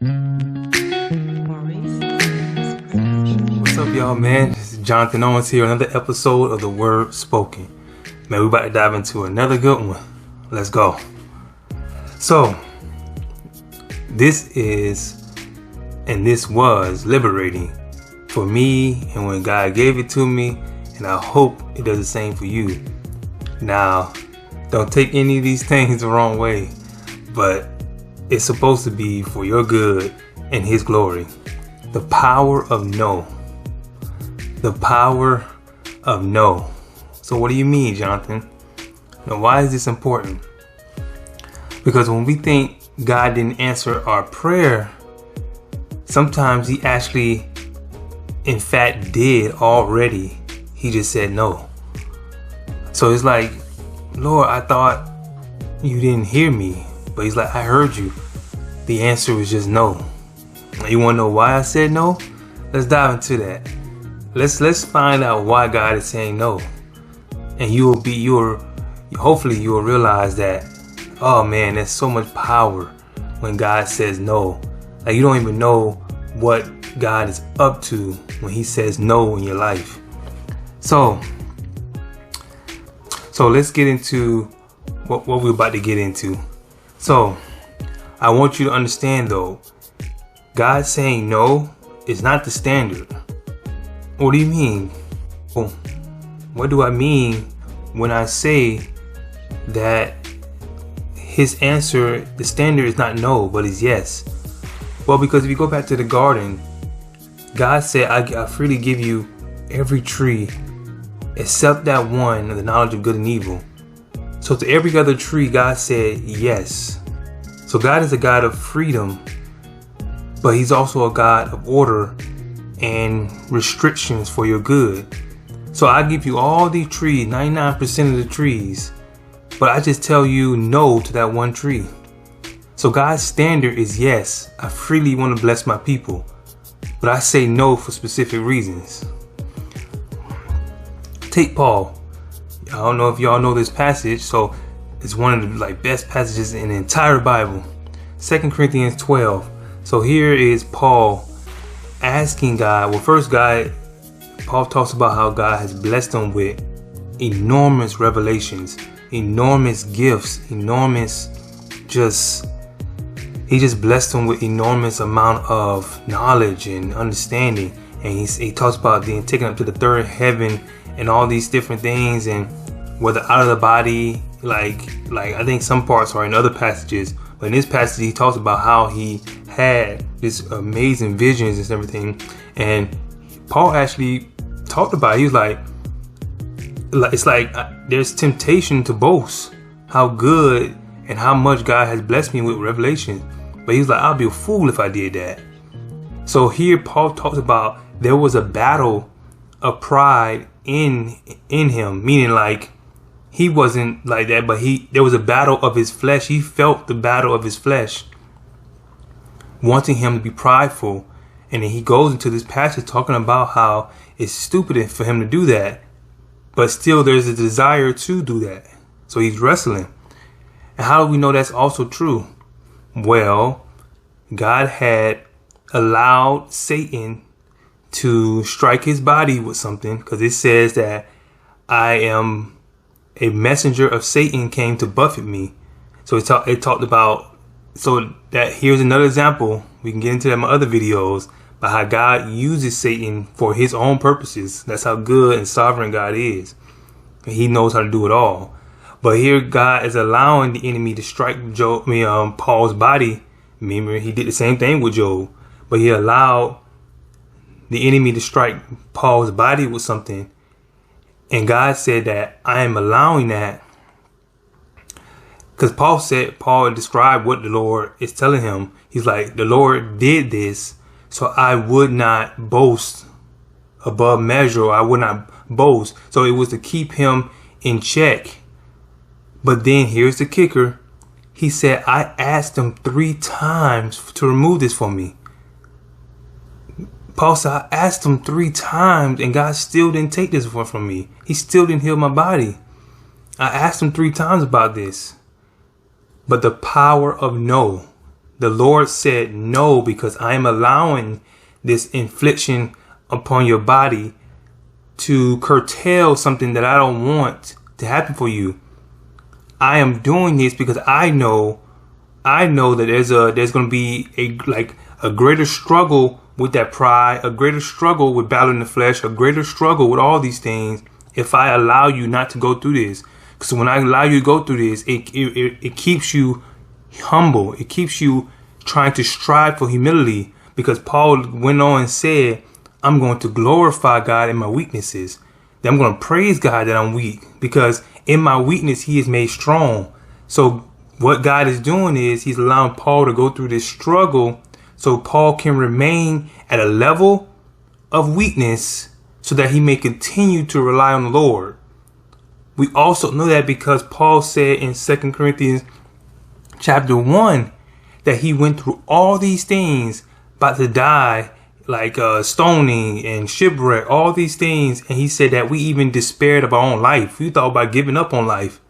What's up, y'all, man? This is Jonathan Owens here, another episode of The Word Spoken. Man, we're about to dive into another good one. Let's go. So, this was liberating for me, and when God gave it to me, and I hope it does the same for you. Now, don't take any of these things the wrong way, but it's supposed to be for your good and His glory. The power of no. The power of no. So what do you mean, Jonathan? Now, why is this important? Because when we think God didn't answer our prayer, sometimes He actually, in fact, did already. He just said no. So it's like, Lord, I thought you didn't hear me. But He's like, I heard you. The answer was just no. You want to know why I said no? Let's dive into that. Let's find out why God is saying no. And hopefully you'll realize that, oh man, there's so much power when God says no. Like, you don't even know what God is up to when He says no in your life. So let's get into what we're about to get into. So I want you to understand, though, God saying no is not the standard. What do you mean? Well, what do I mean when I say that His answer, the standard is not no, but is yes? Well, because if you go back to the garden, God said, I freely give you every tree except that one of the knowledge of good and evil. So to every other tree, God said yes. So God is a God of freedom, but He's also a God of order and restrictions for your good. So I give you all these trees, 99% of the trees, but I just tell you no to that one tree. So God's standard is yes, I freely want to bless my people, but I say no for specific reasons. Take Paul. I don't know if y'all know this passage, so it's one of the best passages in the entire Bible. 2 Corinthians 12. So here is Paul asking God. Well, first, Paul talks about how God has blessed him with enormous revelations, enormous gifts, he just blessed him with enormous amount of knowledge and understanding. And he talks about being taken up to the third heaven and all these different things, and whether out of the body, like I think some parts are in other passages, but in this passage he talks about how he had this amazing visions and everything. And Paul actually talked about it. He was like it's like there's temptation to boast how good and how much God has blessed me with revelation, but he's like, I'll be a fool if I did that. So here Paul talks about there was a battle of pride in him, meaning like he wasn't like that, but there was a battle of his flesh. He felt the battle of his flesh wanting him to be prideful. And then he goes into this passage talking about how it's stupid for him to do that, but still there's a desire to do that. So he's wrestling. And how do we know that's also true? Well, God had allowed Satan to strike his body with something, because it says that I am a messenger of Satan came to buffet me. So it talked about, so that here's another example. We can get into that in my other videos, but how God uses Satan for His own purposes. That's how good and sovereign God is. And He knows how to do it all. But here God is allowing the enemy to strike Paul's body. Remember, he did the same thing with Job, but He allowed the enemy to strike Paul's body with something. And God said that I am allowing that because Paul described what the Lord is telling him. He's like, the Lord did this so I would not boast above measure, or I would not boast. So it was to keep him in check. But then here's the kicker. He said, I asked him 3 times to remove this from me. Paul said, I asked him 3 times and God still didn't take this from me. He still didn't heal my body. I asked him 3 times about this. But the power of no, the Lord said no, because I am allowing this infliction upon your body to curtail something that I don't want to happen for you. I am doing this because I know that there's going to be a greater struggle with that pride, a greater struggle with battling the flesh, a greater struggle with all these things if I allow you not to go through this. Because when I allow you to go through this, it keeps you humble. It keeps you trying to strive for humility. Because Paul went on and said, I'm going to glorify God in my weaknesses. I'm going to praise God that I'm weak, because in my weakness, he is made strong. So what God is doing is he's allowing Paul to go through this struggle so Paul can remain at a level of weakness so that he may continue to rely on the Lord. We also know that because Paul said in 2 Corinthians chapter 1 that he went through all these things, about to die, like stoning and shipwreck, all these things. And he said that we even despaired of our own life. We thought about giving up on life.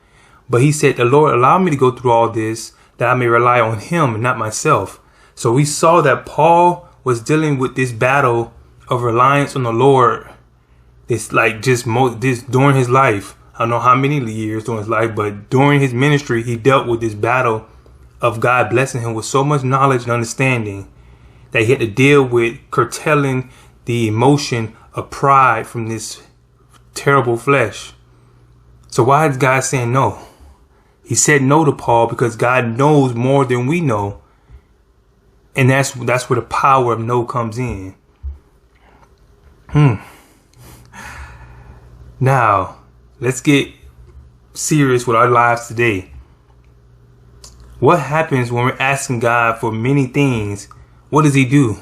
But he said, the Lord allowed me to go through all this that I may rely on him and not myself. So we saw that Paul was dealing with this battle of reliance on the Lord. It's like this during his life. I don't know how many years during his life, but during his ministry, he dealt with this battle of God blessing him with so much knowledge and understanding that he had to deal with curtailing the emotion of pride from this terrible flesh. So why is God saying no? He said no to Paul because God knows more than we know. And that's where the power of no comes in. Now, let's get serious with our lives today. What happens when we're asking God for many things? What does he do?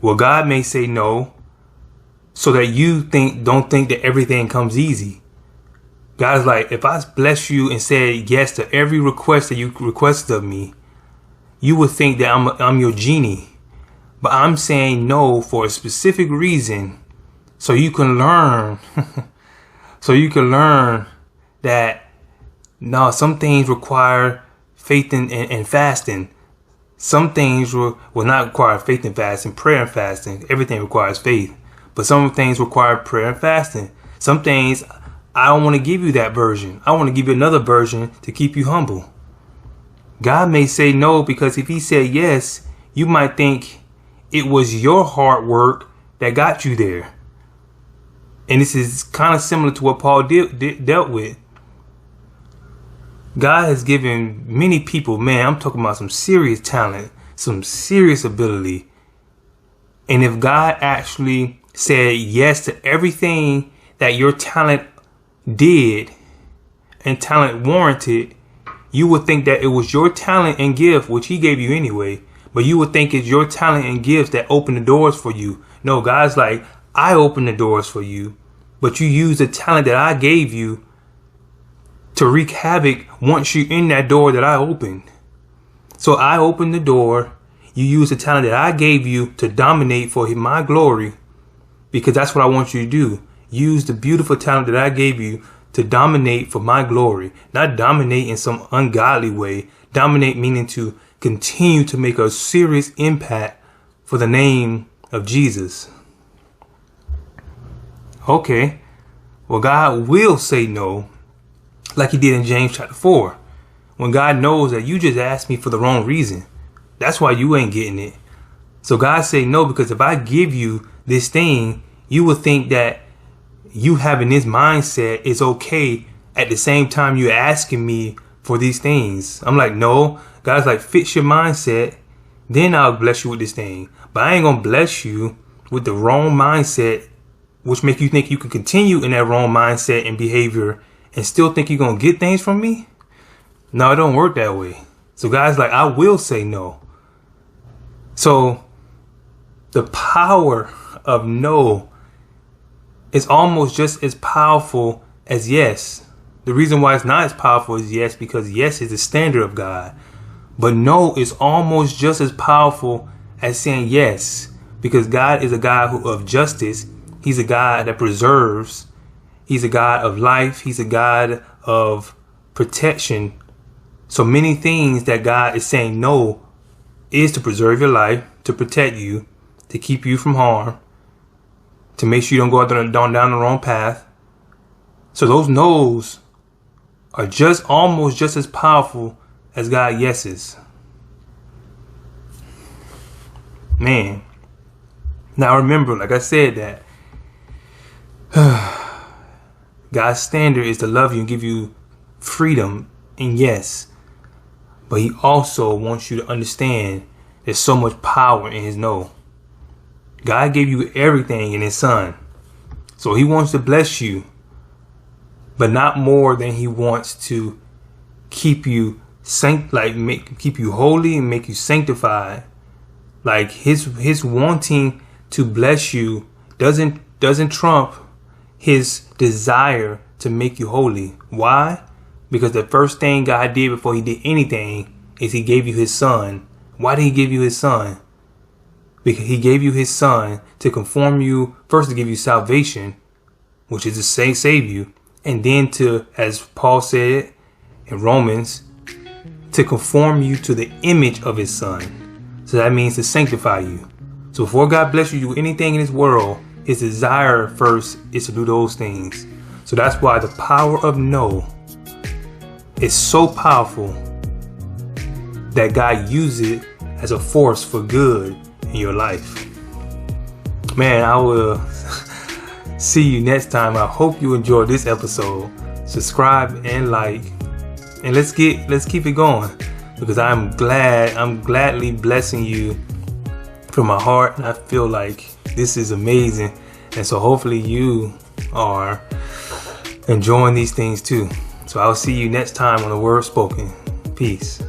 Well, God may say no so that you don't think that everything comes easy. God's like, if I bless you and say yes to every request that you requested of me, you would think that I'm your genie. But I'm saying no for a specific reason, so you can learn. So you can learn that no, some things require faith and fasting. Some things will not require faith and fasting, prayer and fasting. Everything requires faith. But some things require prayer and fasting. Some things, I don't want to give you that version. I want to give you another version to keep you humble. God may say no because if he said yes, you might think it was your hard work that got you there. And this is kind of similar to what Paul dealt with. God has given many people, man, I'm talking about some serious talent, some serious ability. And if God actually said yes to everything that your talent did and talent warranted, you would think that it was your talent and gift, which he gave you anyway, but you would think it's your talent and gifts that open the doors for you. No, God's like, I opened the doors for you, but you use the talent that I gave you to wreak havoc once you're in that door that I opened. So I opened the door. You use the talent that I gave you to dominate for my glory, because that's what I want you to do. Use the beautiful talent that I gave you to dominate for my glory, not dominate in some ungodly way. Dominate meaning to continue to make a serious impact for the name of Jesus. Okay, well, God will say no, like he did in James chapter 4. When God knows that you just asked me for the wrong reason. That's why you ain't getting it. So God say no, because if I give you this thing, you will think that you having this mindset is okay at the same time you're asking me for these things. I'm like, no. God's like, fix your mindset, then I'll bless you with this thing. But I ain't gonna bless you with the wrong mindset, which make you think you can continue in that wrong mindset and behavior and still think you're gonna get things from me. No, it don't work that way. So God's like, I will say no. So the power of no is almost just as powerful as yes. The reason why it's not as powerful as yes, because yes is the standard of God. But no is almost just as powerful as saying yes, because God is a God of justice. He's a God that preserves. He's a God of life. He's a God of protection. So many things that God is saying no is to preserve your life, to protect you, to keep you from harm, to make sure you don't go down the wrong path. So those no's are almost just as powerful as God's yeses. Man. Now remember, like I said, that God's standard is to love you and give you freedom and yes. But he also wants you to understand there's so much power in his no. God gave you everything in his son. So he wants to bless you, but not more than he wants to keep you keep you holy and make you sanctified. Like his wanting to bless you doesn't trump his desire to make you holy. Why? Because the first thing God did before he did anything is he gave you his son. Why did he give you his son? Because he gave you his son to conform you, first to give you salvation, which is to save you, and then to, as Paul said in Romans, to conform you to the image of his son. So that means to sanctify you. So before God bless you to do anything in this world, his desire first is to do those things. So that's why the power of no is so powerful that God uses it as a force for good in your life. Man, I will see you next time. I hope you enjoyed this episode. Subscribe and like, and let's keep it going, because I'm gladly blessing you from my heart, and I feel like this is amazing. And so hopefully you are enjoying these things too. So I'll see you next time on The Word Spoken. Peace.